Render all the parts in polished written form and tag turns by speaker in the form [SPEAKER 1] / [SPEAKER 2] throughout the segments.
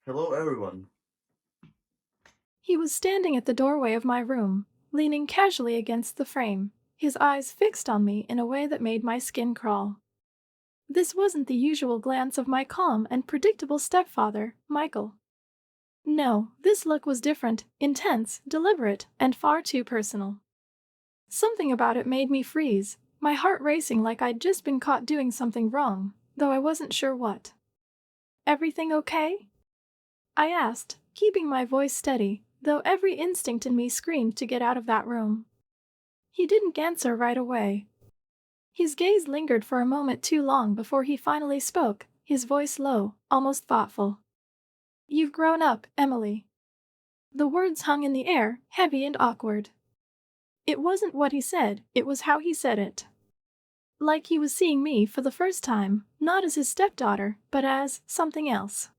[SPEAKER 1] Hello, everyone.
[SPEAKER 2] He was standing at the doorway of my room, leaning casually against the frame, his eyes fixed on me in a way that made my skin crawl. This wasn't the usual glance of my calm and predictable stepfather, Michael. No, this look was different, intense, deliberate, and far too personal. Something about it made me freeze, my heart racing like I'd just been caught doing something wrong, though I wasn't sure what. "Everything okay?" I asked, keeping my voice steady, though every instinct in me screamed to get out of that room. He didn't answer right away. His gaze lingered for a moment too long before he finally spoke, his voice low, almost thoughtful. "You've grown up, Emily." The words hung in the air, heavy and awkward. It wasn't what he said, it was how he said it. Like he was seeing me for the first time, not as his stepdaughter, but as something else.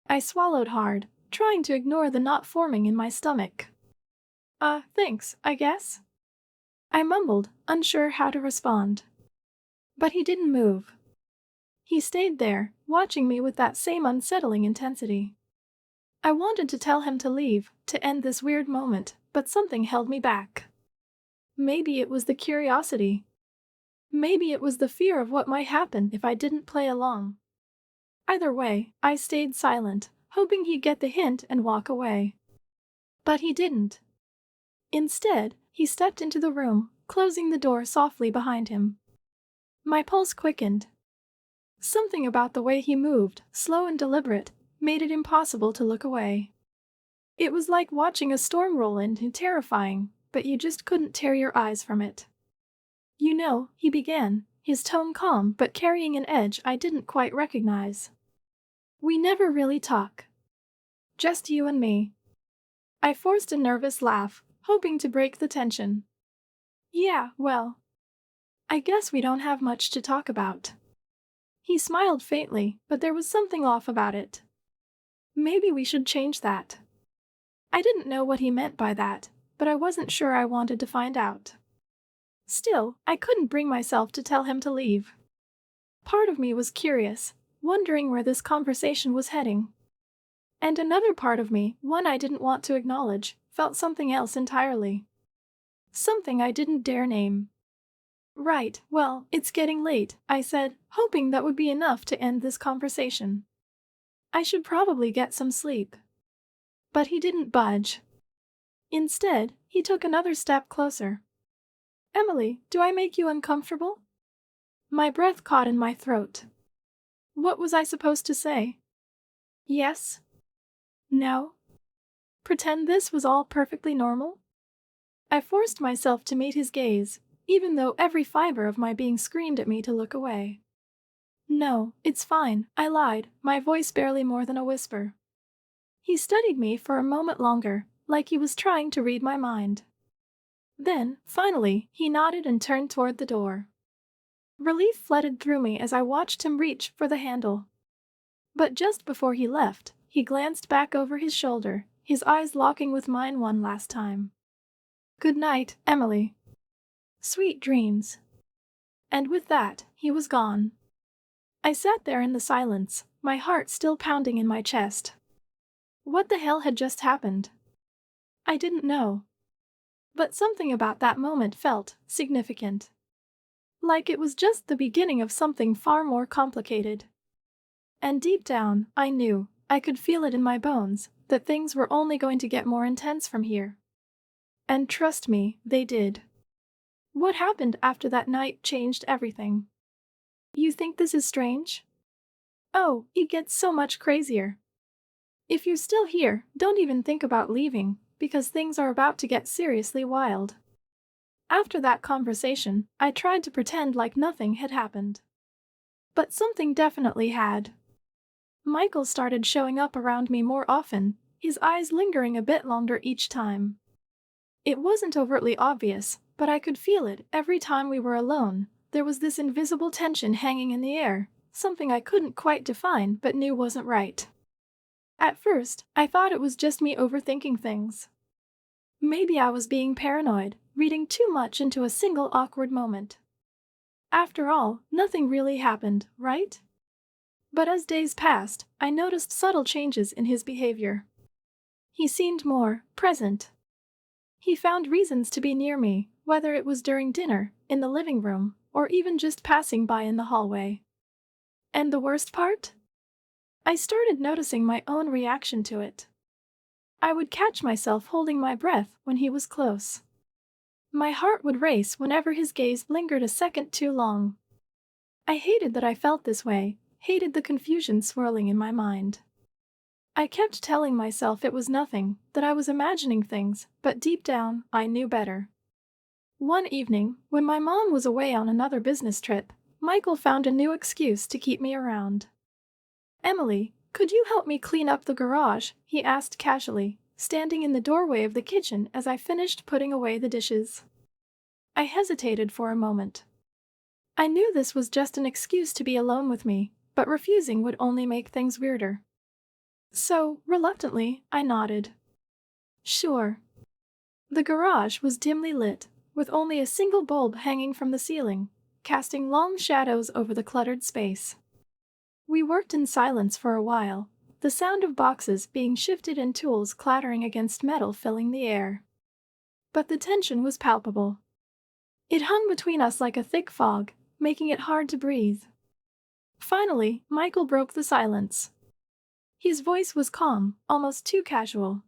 [SPEAKER 2] I swallowed hard, trying to ignore the knot forming in my stomach. Thanks, I guess." I mumbled, unsure how to respond. But he didn't move. He stayed there, watching me with that same unsettling intensity. I wanted to tell him to leave, to end this weird moment, but something held me back. Maybe it was the curiosity. Maybe it was the fear of what might happen if I didn't play along. Either way, I stayed silent, hoping he'd get the hint and walk away. But he didn't. Instead, he stepped into the room, closing the door softly behind him. My pulse quickened. Something about the way he moved, slow and deliberate, made it impossible to look away. It was like watching a storm roll in and terrifying, but you just couldn't tear your eyes from it. "You know," he began, his tone calm but carrying an edge I didn't quite recognize. "We never really talk. Just you and me." I forced a nervous laugh, hoping to break the tension. "Yeah, well, I guess we don't have much to talk about." He smiled faintly, but there was something off about it. "Maybe we should change that." I didn't know what he meant by that, but I wasn't sure I wanted to find out. Still, I couldn't bring myself to tell him to leave. Part of me was curious, wondering where this conversation was heading. And another part of me, one I didn't want to acknowledge, felt something else entirely. Something I didn't dare name. "Right, well, it's getting late," I said, hoping that would be enough to end this conversation. "I should probably get some sleep." But he didn't budge. Instead, he took another step closer. "Emily, do I make you uncomfortable?" My breath caught in my throat. What was I supposed to say? Yes? No? Pretend this was all perfectly normal? I forced myself to meet his gaze, even though every fiber of my being screamed at me to look away. "No, it's fine," I lied, my voice barely more than a whisper. He studied me for a moment longer, like he was trying to read my mind. Then, finally, he nodded and turned toward the door. Relief flooded through me as I watched him reach for the handle. But just before he left, he glanced back over his shoulder, his eyes locking with mine one last time. "Good night, Emily. Sweet dreams." And with that, he was gone. I sat there in the silence, my heart still pounding in my chest. What the hell had just happened? I didn't know. But something about that moment felt significant. Like it was just the beginning of something far more complicated. And deep down, I knew, I could feel it in my bones, that things were only going to get more intense from here. And trust me, they did. What happened after that night changed everything. You think this is strange? Oh, it gets so much crazier. If you're still here, don't even think about leaving, because things are about to get seriously wild. After that conversation, I tried to pretend like nothing had happened. But something definitely had. Michael started showing up around me more often, his eyes lingering a bit longer each time. It wasn't overtly obvious, but I could feel it every time we were alone. There was this invisible tension hanging in the air, something I couldn't quite define but knew wasn't right. At first, I thought it was just me overthinking things. Maybe I was being paranoid, reading too much into a single awkward moment. After all, nothing really happened, right? But as days passed, I noticed subtle changes in his behavior. He seemed more present. He found reasons to be near me, whether it was during dinner, in the living room, or even just passing by in the hallway. And the worst part? I started noticing my own reaction to it. I would catch myself holding my breath when he was close. My heart would race whenever his gaze lingered a second too long. I hated that I felt this way, hated the confusion swirling in my mind. I kept telling myself it was nothing, that I was imagining things, but deep down, I knew better. One evening, when my mom was away on another business trip, Michael found a new excuse to keep me around. "Emily, could you help me clean up the garage?" he asked casually, standing in the doorway of the kitchen as I finished putting away the dishes. I hesitated for a moment. I knew this was just an excuse to be alone with me, but refusing would only make things weirder. So, reluctantly, I nodded. Sure. The garage was dimly lit, with only a single bulb hanging from the ceiling, casting long shadows over the cluttered space. We worked in silence for a while, the sound of boxes being shifted and tools clattering against metal filling the air. But the tension was palpable. It hung between us like a thick fog, making it hard to breathe. Finally, Michael broke the silence. His voice was calm, almost too casual.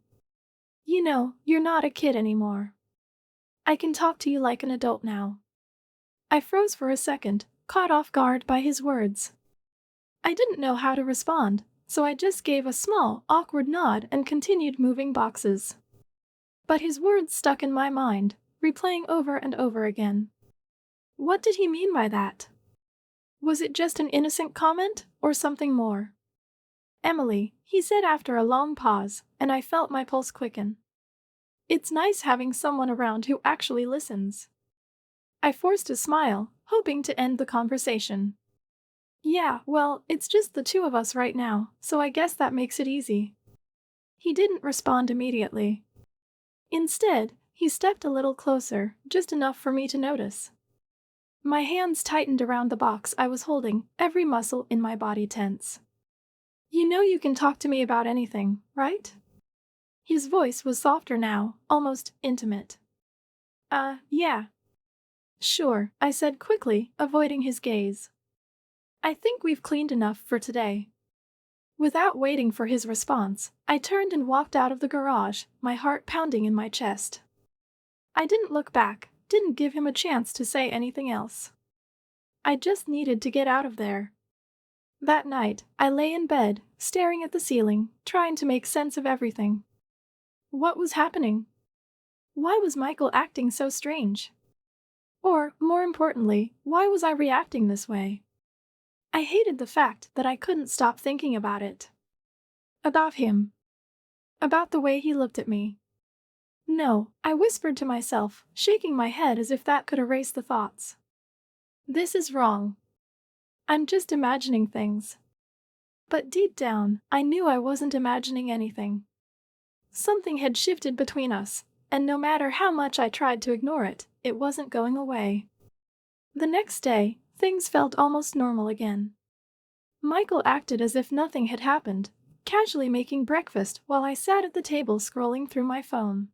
[SPEAKER 2] "You know, you're not a kid anymore. I can talk to you like an adult now." I froze for a second, caught off guard by his words. I didn't know how to respond, so I just gave a small, awkward nod and continued moving boxes. But his words stuck in my mind, replaying over and over again. What did he mean by that? Was it just an innocent comment, or something more? "Emily," he said after a long pause, and I felt my pulse quicken. "It's nice having someone around who actually listens." I forced a smile, hoping to end the conversation. "Yeah, well, it's just the two of us right now, so I guess that makes it easy." He didn't respond immediately. Instead, he stepped a little closer, just enough for me to notice. My hands tightened around the box I was holding, every muscle in my body tense. "You know you can talk to me about anything, right?" His voice was softer now, almost intimate. Yeah. Sure," I said quickly, avoiding his gaze. "I think we've cleaned enough for today." Without waiting for his response, I turned and walked out of the garage, my heart pounding in my chest. I didn't look back, didn't give him a chance to say anything else. I just needed to get out of there. That night, I lay in bed, staring at the ceiling, trying to make sense of everything. What was happening? Why was Michael acting so strange? Or, more importantly, why was I reacting this way? I hated the fact that I couldn't stop thinking about it. About him. About the way he looked at me. "No," I whispered to myself, shaking my head as if that could erase the thoughts. "This is wrong. I'm just imagining things." But deep down, I knew I wasn't imagining anything. Something had shifted between us, and no matter how much I tried to ignore it, it wasn't going away. The next day, things felt almost normal again. Michael acted as if nothing had happened, casually making breakfast while I sat at the table scrolling through my phone.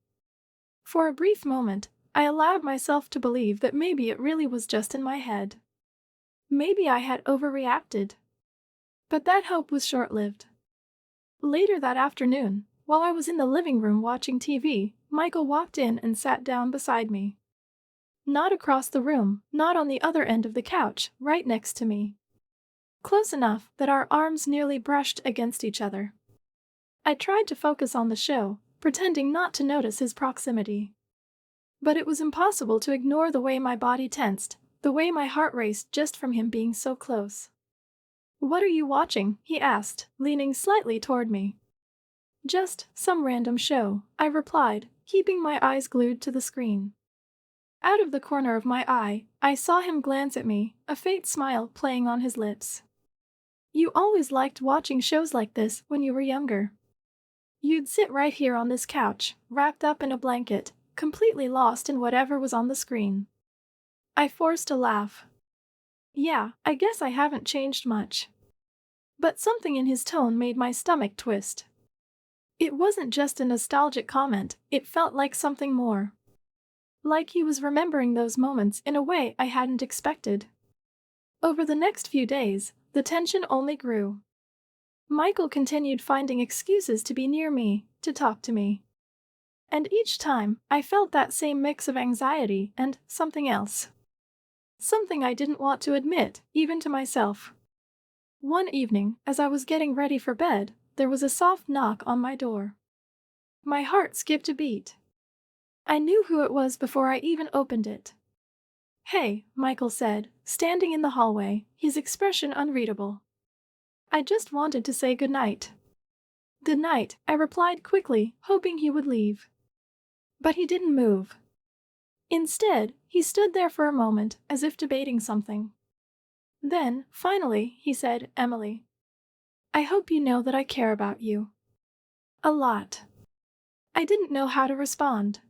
[SPEAKER 2] For a brief moment, I allowed myself to believe that maybe it really was just in my head. Maybe I had overreacted. But that hope was short-lived. Later that afternoon, while I was in the living room watching TV, Michael walked in and sat down beside me. Not across the room, not on the other end of the couch, right next to me. Close enough that our arms nearly brushed against each other. I tried to focus on the show, pretending not to notice his proximity. But it was impossible to ignore the way my body tensed, the way my heart raced just from him being so close. "What are you watching?" he asked, leaning slightly toward me. "Just some random show," I replied, keeping my eyes glued to the screen. Out of the corner of my eye, I saw him glance at me, a faint smile playing on his lips. "You always liked watching shows like this when you were younger. You'd sit right here on this couch, wrapped up in a blanket, completely lost in whatever was on the screen." I forced a laugh. "Yeah, I guess I haven't changed much." But something in his tone made my stomach twist. It wasn't just a nostalgic comment, it felt like something more. Like he was remembering those moments in a way I hadn't expected. Over the next few days, the tension only grew. Michael continued finding excuses to be near me, to talk to me. And each time, I felt that same mix of anxiety and something else. Something I didn't want to admit, even to myself. One evening, as I was getting ready for bed, there was a soft knock on my door. My heart skipped a beat. I knew who it was before I even opened it. "Hey," Michael said, standing in the hallway, his expression unreadable. "I just wanted to say goodnight." "Good night," I replied quickly, hoping he would leave. But he didn't move. Instead, he stood there for a moment, as if debating something. Then, finally, he said, "Emily, I hope you know that I care about you. A lot." I didn't know how to respond.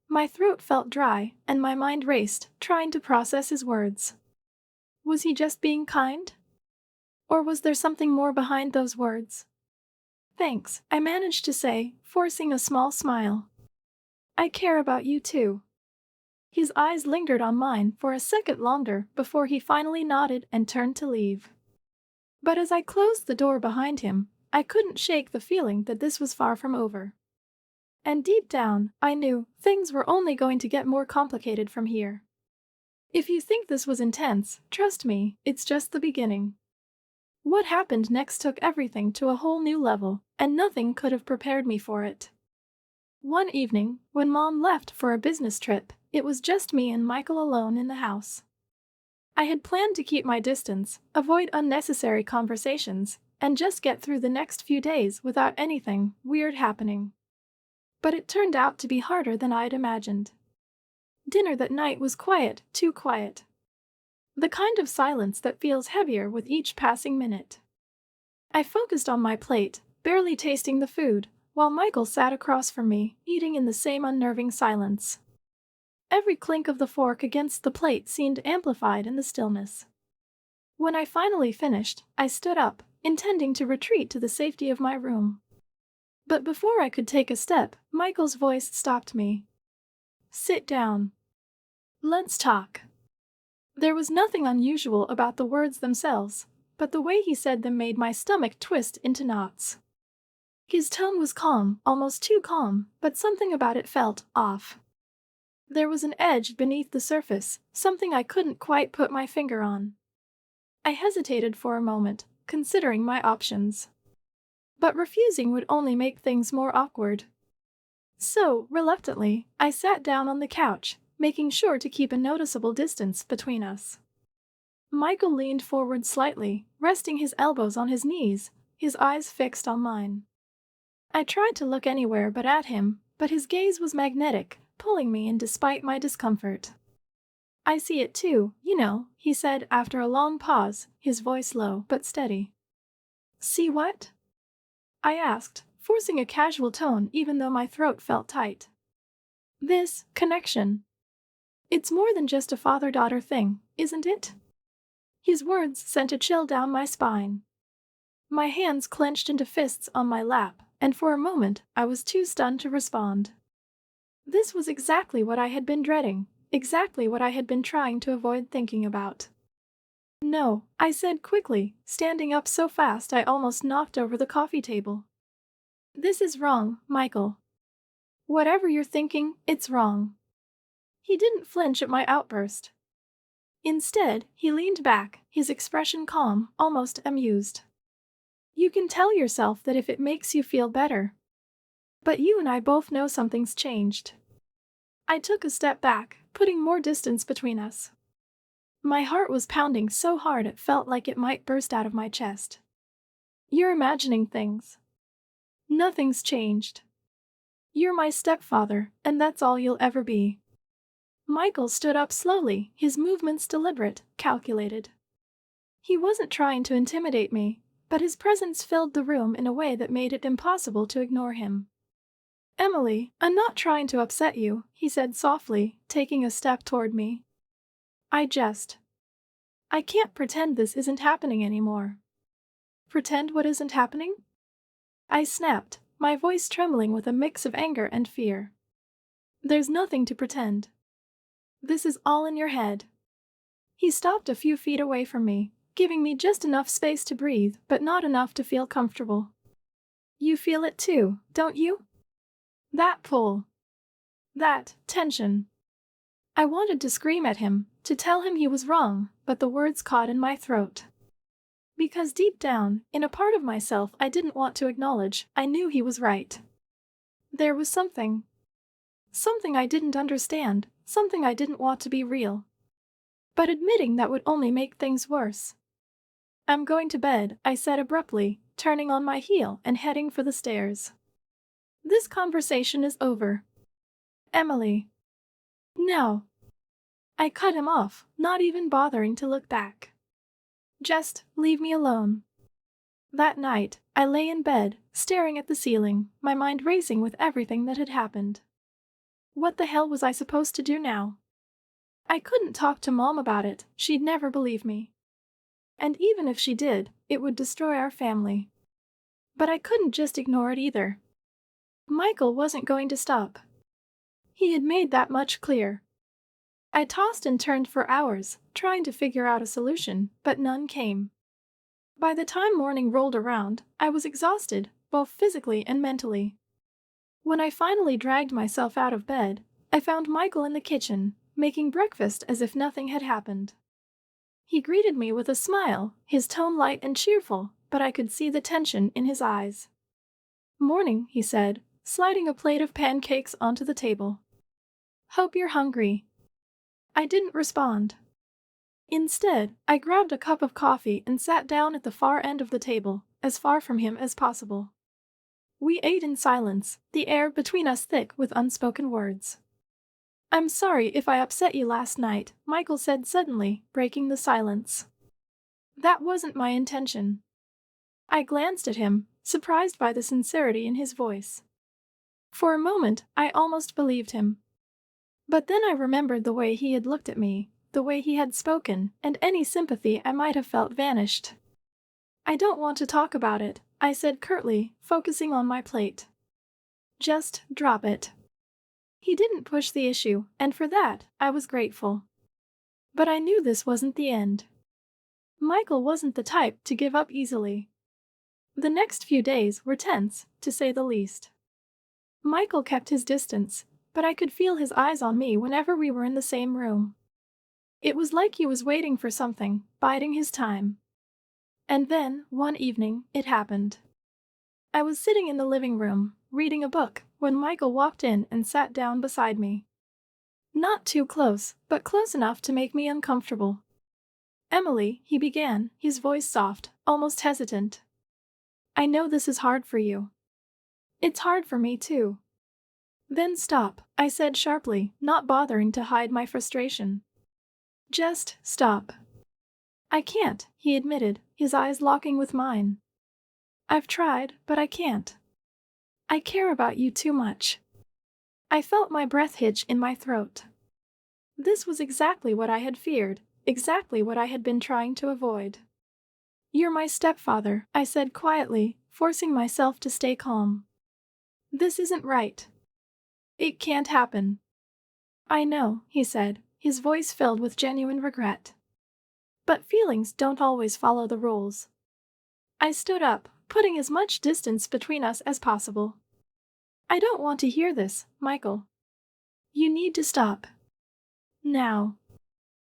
[SPEAKER 2] My throat felt dry, and my mind raced, trying to process his words. Was he just being kind? Or was there something more behind those words? "Thanks," I managed to say, forcing a small smile. "I care about you too." His eyes lingered on mine for a second longer before he finally nodded and turned to leave. But as I closed the door behind him, I couldn't shake the feeling that this was far from over. And deep down, I knew things were only going to get more complicated from here. If you think this was intense, trust me, it's just the beginning. What happened next took everything to a whole new level, and nothing could have prepared me for it. One evening, when Mom left for a business trip, it was just me and Michael alone in the house. I had planned to keep my distance, avoid unnecessary conversations, and just get through the next few days without anything weird happening. But it turned out to be harder than I'd imagined. Dinner that night was quiet, too quiet. The kind of silence that feels heavier with each passing minute. I focused on my plate, barely tasting the food, while Michael sat across from me, eating in the same unnerving silence. Every clink of the fork against the plate seemed amplified in the stillness. When I finally finished, I stood up, intending to retreat to the safety of my room. But before I could take a step, Michael's voice stopped me. "Sit down. Let's talk." There was nothing unusual about the words themselves, but the way he said them made my stomach twist into knots. His tone was calm, almost too calm, but something about it felt off. There was an edge beneath the surface, something I couldn't quite put my finger on. I hesitated for a moment, considering my options. But refusing would only make things more awkward. So, reluctantly, I sat down on the couch, making sure to keep a noticeable distance between us. Michael leaned forward slightly, resting his elbows on his knees, his eyes fixed on mine. I tried to look anywhere but at him, but his gaze was magnetic, pulling me in despite my discomfort. "I see it too, you know," he said after a long pause, his voice low but steady. "See what?" I asked, forcing a casual tone even though my throat felt tight. "This connection. It's more than just a father-daughter thing, isn't it?" His words sent a chill down my spine. My hands clenched into fists on my lap, and for a moment I was too stunned to respond. This was exactly what I had been dreading, exactly what I had been trying to avoid thinking about. "No," I said quickly, standing up so fast I almost knocked over the coffee table. "This is wrong, Michael. Whatever you're thinking, it's wrong." He didn't flinch at my outburst. Instead, he leaned back, his expression calm, almost amused. "You can tell yourself that if it makes you feel better. But you and I both know something's changed." I took a step back, putting more distance between us. My heart was pounding so hard it felt like it might burst out of my chest. "You're imagining things. Nothing's changed. You're my stepfather, and that's all you'll ever be." Michael stood up slowly, his movements deliberate, calculated. He wasn't trying to intimidate me, but his presence filled the room in a way that made it impossible to ignore him. "Emily, I'm not trying to upset you," he said softly, taking a step toward me. I can't pretend this isn't happening anymore." Pretend what isn't happening? I snapped, my voice trembling with a mix of anger and fear. There's nothing to pretend. This is all in your head. He stopped a few feet away from me, giving me just enough space to breathe, but not enough to feel comfortable. You feel it too, don't you? That pull. That tension. I wanted to scream at him, to tell him he was wrong, but the words caught in my throat. Because deep down, in a part of myself I didn't want to acknowledge, I knew he was right. There was something. Something I didn't understand, something I didn't want to be real. But admitting that would only make things worse. I'm going to bed, I said abruptly, turning on my heel and heading for the stairs. This conversation is over. Emily. No. I cut him off, not even bothering to look back. Just leave me alone. That night, I lay in bed, staring at the ceiling, my mind racing with everything that had happened. What the hell was I supposed to do now? I couldn't talk to Mom about it, she'd never believe me. And even if she did, it would destroy our family. But I couldn't just ignore it either. Michael wasn't going to stop. He had made that much clear. I tossed and turned for hours, trying to figure out a solution, but none came. By the time morning rolled around, I was exhausted, both physically and mentally. When I finally dragged myself out of bed, I found Michael in the kitchen, making breakfast as if nothing had happened. He greeted me with a smile, his tone light and cheerful, but I could see the tension in his eyes. Morning, he said, sliding a plate of pancakes onto the table. Hope you're hungry. I didn't respond. Instead, I grabbed a cup of coffee and sat down at the far end of the table, as far from him as possible. We ate in silence, the air between us thick with unspoken words. I'm sorry if I upset you last night, Michael said suddenly, breaking the silence. That wasn't my intention. I glanced at him, surprised by the sincerity in his voice. For a moment, I almost believed him. But then I remembered the way he had looked at me, the way he had spoken, and any sympathy I might have felt vanished. I don't want to talk about it, I said curtly, focusing on my plate. Just drop it. He didn't push the issue, and for that, I was grateful. But I knew this wasn't the end. Michael wasn't the type to give up easily. The next few days were tense, to say the least. Michael kept his distance, but I could feel his eyes on me whenever we were in the same room. It was like he was waiting for something, biding his time. And then, one evening, it happened. I was sitting in the living room, reading a book, when Michael walked in and sat down beside me. Not too close, but close enough to make me uncomfortable. Emily, he began, his voice soft, almost hesitant. I know this is hard for you. It's hard for me too. Then stop, I said sharply, not bothering to hide my frustration. Just stop. I can't, he admitted, his eyes locking with mine. I've tried, but I can't. I care about you too much. I felt my breath hitch in my throat. This was exactly what I had feared, exactly what I had been trying to avoid. You're my stepfather, I said quietly, forcing myself to stay calm. This isn't right. It can't happen. I know, he said, his voice filled with genuine regret. But feelings don't always follow the rules. I stood up, putting as much distance between us as possible. I don't want to hear this, Michael. You need to stop. Now.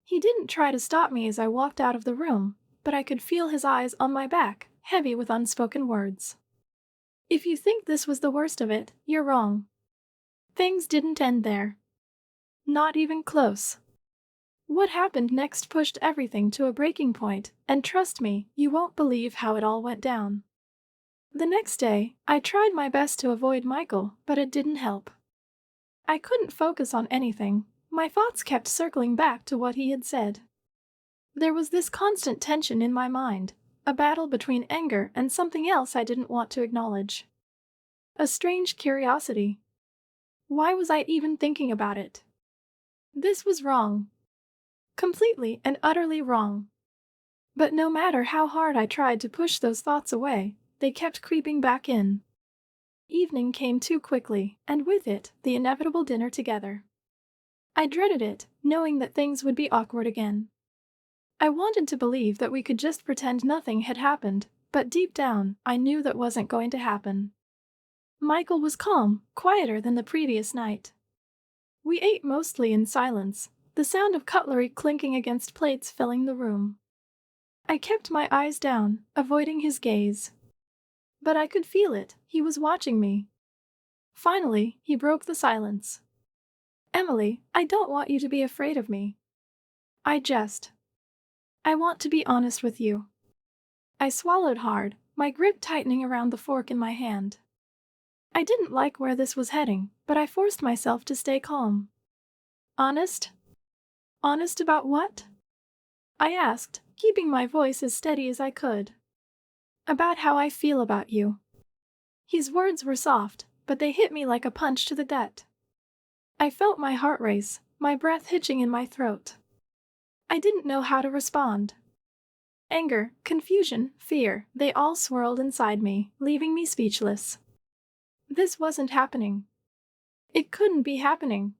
[SPEAKER 2] He didn't try to stop me as I walked out of the room, but I could feel his eyes on my back, heavy with unspoken words. If you think this was the worst of it, you're wrong. Things didn't end there. Not even close. What happened next pushed everything to a breaking point, and trust me, you won't believe how it all went down. The next day, I tried my best to avoid Michael, but it didn't help. I couldn't focus on anything. My thoughts kept circling back to what he had said. There was this constant tension in my mind, a battle between anger and something else I didn't want to acknowledge. A strange curiosity. Why was I even thinking about it? This was wrong. Completely and utterly wrong. But no matter how hard I tried to push those thoughts away, they kept creeping back in. Evening came too quickly, and with it, the inevitable dinner together. I dreaded it, knowing that things would be awkward again. I wanted to believe that we could just pretend nothing had happened, but deep down, I knew that wasn't going to happen. Michael was calm, quieter than the previous night. We ate mostly in silence, the sound of cutlery clinking against plates filling the room. I kept my eyes down, avoiding his gaze. But I could feel it, he was watching me. Finally, he broke the silence. "Emily, I don't want you to be afraid of me. I want to be honest with you." I swallowed hard, my grip tightening around the fork in my hand. I didn't like where this was heading, but I forced myself to stay calm. "Honest? Honest about what?" I asked, keeping my voice as steady as I could. "About how I feel about you." His words were soft, but they hit me like a punch to the gut. I felt my heart race, my breath hitching in my throat. I didn't know how to respond. Anger, confusion, fear, they all swirled inside me, leaving me speechless. This wasn't happening. It couldn't be happening.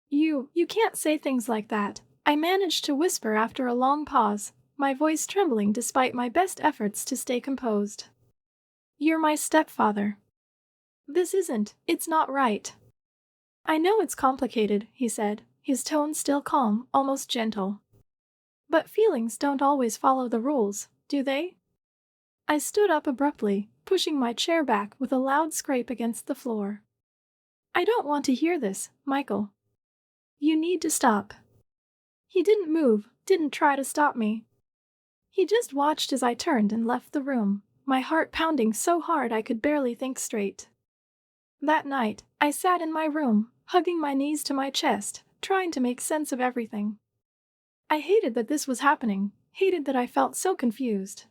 [SPEAKER 2] You can't say things like that," I managed to whisper after a long pause, my voice trembling despite my best efforts to stay composed. "You're my stepfather. It's not right." "I know it's complicated," he said, his tone still calm, almost gentle. "But feelings don't always follow the rules, do they?" I stood up abruptly, pushing my chair back with a loud scrape against the floor. "I don't want to hear this, Michael. You need to stop." He didn't move, didn't try to stop me. He just watched as I turned and left the room, my heart pounding so hard I could barely think straight. That night, I sat in my room, hugging my knees to my chest, trying to make sense of everything. I hated that this was happening, hated that I felt so confused.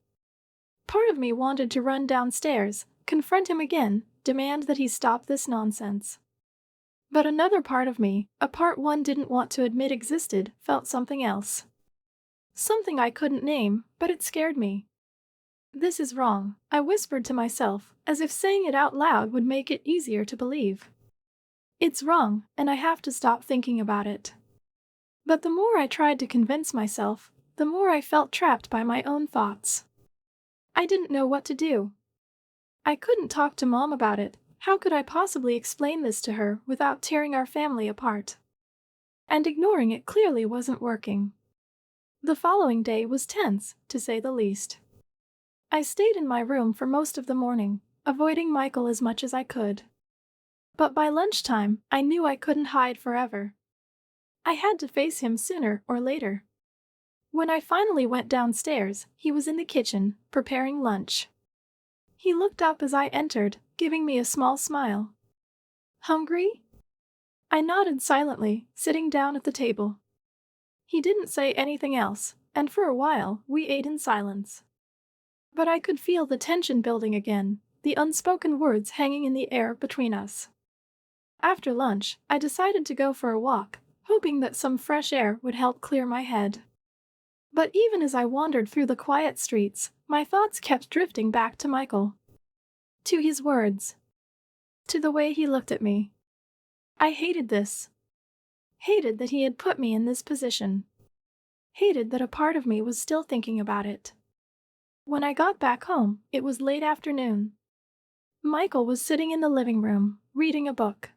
[SPEAKER 2] Part of me wanted to run downstairs, confront him again, demand that he stop this nonsense. But another part of me, a part one didn't want to admit existed, felt something else. Something I couldn't name, but it scared me. "This is wrong," I whispered to myself, as if saying it out loud would make it easier to believe. "It's wrong, and I have to stop thinking about it." But the more I tried to convince myself, the more I felt trapped by my own thoughts. I didn't know what to do. I couldn't talk to Mom about it. How could I possibly explain this to her without tearing our family apart? And ignoring it clearly wasn't working. The following day was tense, to say the least. I stayed in my room for most of the morning, avoiding Michael as much as I could. But by lunchtime, I knew I couldn't hide forever. I had to face him sooner or later. When I finally went downstairs, he was in the kitchen, preparing lunch. He looked up as I entered, giving me a small smile. "Hungry?" I nodded silently, sitting down at the table. He didn't say anything else, and for a while, we ate in silence. But I could feel the tension building again, the unspoken words hanging in the air between us. After lunch, I decided to go for a walk, hoping that some fresh air would help clear my head. But even as I wandered through the quiet streets, my thoughts kept drifting back to Michael. To his words. To the way he looked at me. I hated this. Hated that he had put me in this position. Hated that a part of me was still thinking about it. When I got back home, it was late afternoon. Michael was sitting in the living room, reading a book.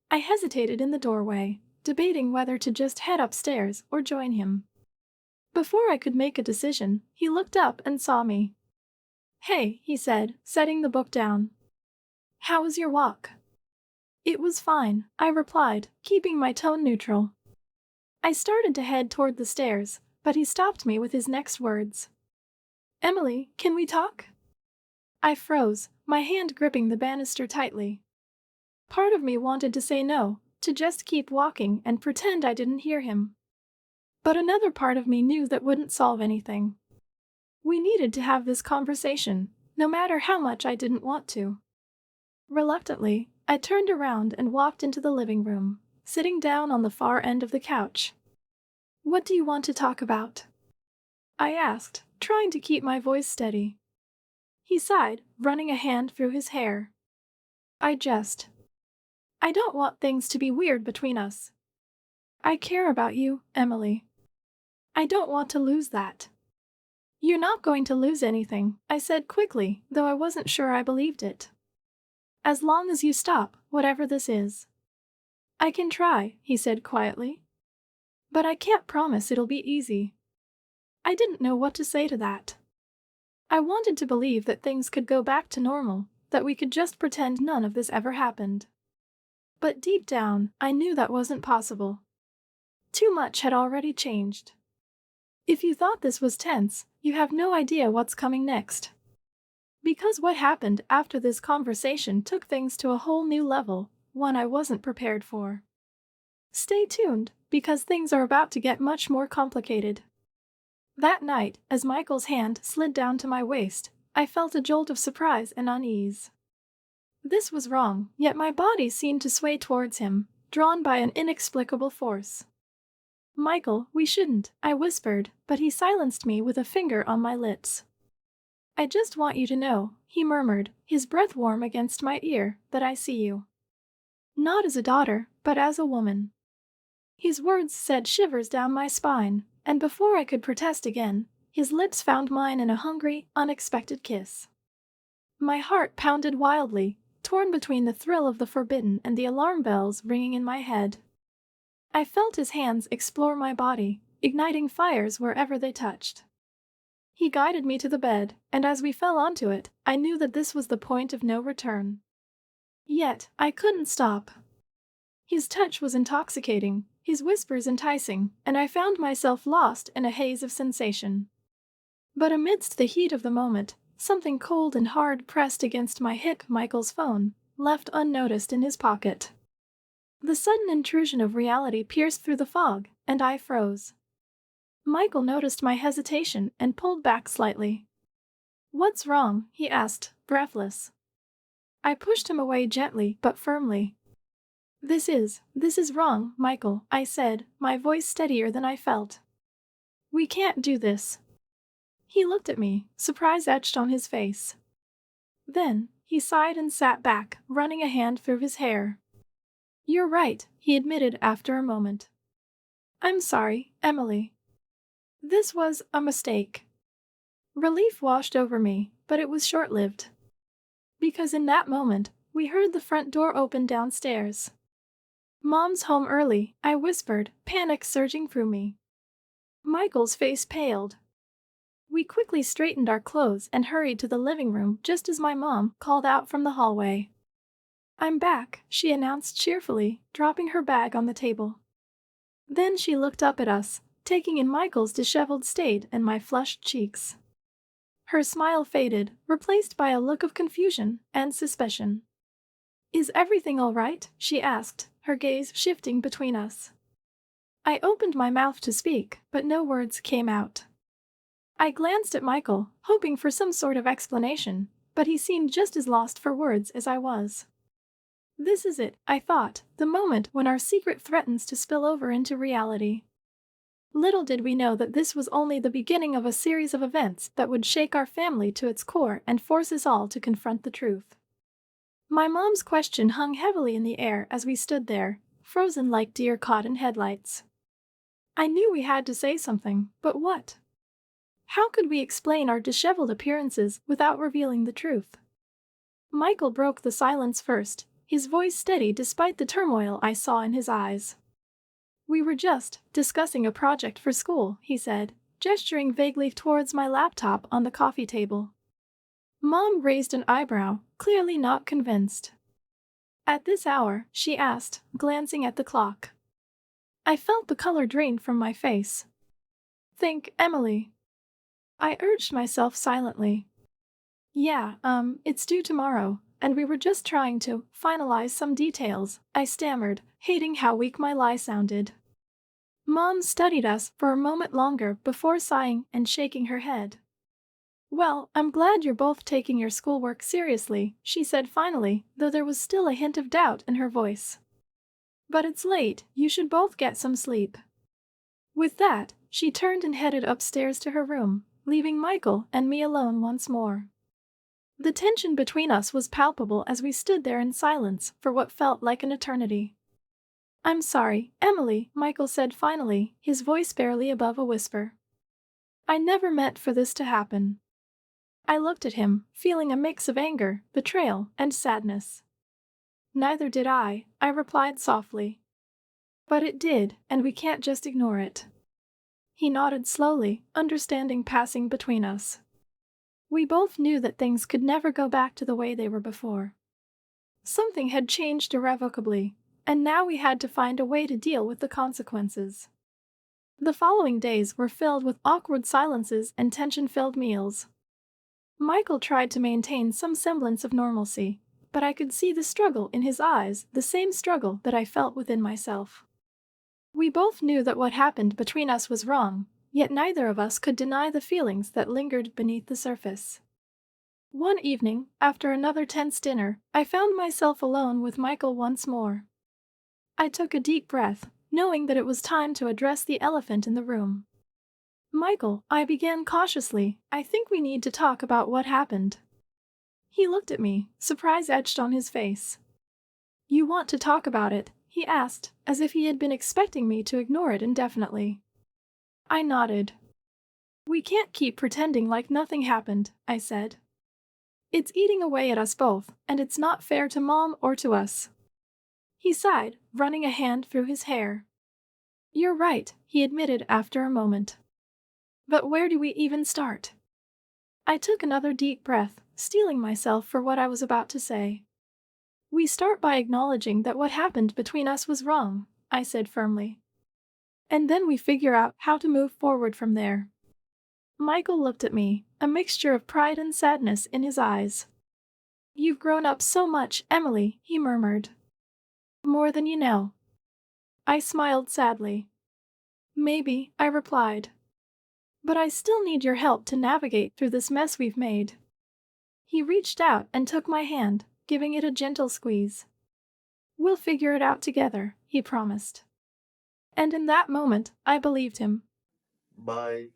[SPEAKER 2] I hesitated in the doorway, debating whether to just head upstairs or join him. Before I could make a decision, he looked up and saw me. "Hey," he said, setting the book down. "How was your walk?" "It was fine," I replied, keeping my tone neutral. I started to head toward the stairs, but he stopped me with his next words. "Emily, can we talk?" I froze, my hand gripping the banister tightly. Part of me wanted to say no, to just keep walking and pretend I didn't hear him. But another part of me knew that wouldn't solve anything. We needed to have this conversation, no matter how much I didn't want to. Reluctantly, I turned around and walked into the living room, sitting down on the far end of the couch. "What do you want to talk about?" I asked, trying to keep my voice steady. He sighed, running a hand through his hair. I don't want things to be weird between us. I care about you, Emily. I don't want to lose that. You're not going to lose anything, I said quickly, though I wasn't sure I believed it. As long as you stop, whatever this is. I can try, he said quietly. But I can't promise it'll be easy. I didn't know what to say to that. I wanted to believe that things could go back to normal, that we could just pretend none of this ever happened. But deep down, I knew that wasn't possible. Too much had already changed. If you thought this was tense, you have no idea what's coming next. Because what happened after this conversation took things to a whole new level, one I wasn't prepared for. Stay tuned, because things are about to get much more complicated. That night, as Michael's hand slid down to my waist, I felt a jolt of surprise and unease. This was wrong, yet my body seemed to sway towards him, drawn by an inexplicable force. Michael, we shouldn't, I whispered, but he silenced me with a finger on my lips. I just want you to know, he murmured, his breath warm against my ear, that I see you. Not as a daughter, but as a woman. His words sent shivers down my spine, and before I could protest again, his lips found mine in a hungry, unexpected kiss. My heart pounded wildly, torn between the thrill of the forbidden and the alarm bells ringing in my head. I felt his hands explore my body, igniting fires wherever they touched. He guided me to the bed, and as we fell onto it, I knew that this was the point of no return. Yet, I couldn't stop. His touch was intoxicating, his whispers enticing, and I found myself lost in a haze of sensation. But amidst the heat of the moment, something cold and hard pressed against my hip. Michael's phone, left unnoticed in his pocket. The sudden intrusion of reality pierced through the fog, and I froze. Michael noticed my hesitation and pulled back slightly. "What's wrong?" he asked, breathless. I pushed him away gently but firmly. This is wrong, Michael," I said, my voice steadier than I felt. "We can't do this." He looked at me, surprise etched on his face. Then, he sighed and sat back, running a hand through his hair. "You're right," he admitted after a moment. "I'm sorry, Emily. This was a mistake." Relief washed over me, but it was short-lived. Because in that moment, we heard the front door open downstairs. "Mom's home early," I whispered, panic surging through me. Michael's face paled. We quickly straightened our clothes and hurried to the living room just as my mom called out from the hallway. "I'm back," she announced cheerfully, dropping her bag on the table. Then she looked up at us, taking in Michael's disheveled state and my flushed cheeks. Her smile faded, replaced by a look of confusion and suspicion. "Is everything all right?" she asked, her gaze shifting between us. I opened my mouth to speak, but no words came out. I glanced at Michael, hoping for some sort of explanation, but he seemed just as lost for words as I was. This is it, I thought, the moment when our secret threatens to spill over into reality. Little did we know that this was only the beginning of a series of events that would shake our family to its core and force us all to confront the truth. My mom's question hung heavily in the air as we stood there, frozen like deer caught in headlights. I knew we had to say something, but what? How could we explain our disheveled appearances without revealing the truth? Michael broke the silence first, his voice steady despite the turmoil I saw in his eyes. "We were just discussing a project for school," he said, gesturing vaguely towards my laptop on the coffee table. Mom raised an eyebrow, clearly not convinced. "At this hour?" she asked, glancing at the clock. I felt the color drain from my face. "Think, Emily." I urged myself silently. "Yeah, it's due tomorrow, and we were just trying to finalize some details," I stammered, hating how weak my lie sounded. Mom studied us for a moment longer before sighing and shaking her head. "Well, I'm glad you're both taking your schoolwork seriously," she said finally, though there was still a hint of doubt in her voice. "But it's late, you should both get some sleep." With that, She turned and headed upstairs to her room, leaving Michael and me alone once more. The tension between us was palpable as we stood there in silence for what felt like an eternity. "I'm sorry, Emily," Michael said finally, his voice barely above a whisper. "I never meant for this to happen." I looked at him, feeling a mix of anger, betrayal, and sadness. "Neither did I," replied softly. "But it did, and we can't just ignore it." He nodded slowly, understanding passing between us. We both knew that things could never go back to the way they were before. Something had changed irrevocably, and now we had to find a way to deal with the consequences. The following days were filled with awkward silences and tension-filled meals. Michael tried to maintain some semblance of normalcy, but I could see the struggle in his eyes, the same struggle that I felt within myself. We both knew that what happened between us was wrong, yet neither of us could deny the feelings that lingered beneath the surface. One evening, after another tense dinner, I found myself alone with Michael once more. I took a deep breath, knowing that it was time to address the elephant in the room. "Michael," I began cautiously, "I think we need to talk about what happened." He looked at me, surprise etched on his face. "You want to talk about it?" he asked, as if he had been expecting me to ignore it indefinitely. I nodded. "We can't keep pretending like nothing happened," I said. "It's eating away at us both, and it's not fair to Mom or to us." He sighed, running a hand through his hair. "You're right," he admitted after a moment. "But where do we even start?" I took another deep breath, steeling myself for what I was about to say. "We start by acknowledging that what happened between us was wrong," I said firmly. "And then we figure out how to move forward from there." Michael looked at me, a mixture of pride and sadness in his eyes. "You've grown up so much, Emily," he murmured. "More than you know." I smiled sadly. "Maybe," I replied. "But I still need your help to navigate through this mess we've made." He reached out and took my hand, giving it a gentle squeeze. "We'll figure it out together," he promised. And in that moment, I believed him.
[SPEAKER 1] Bye.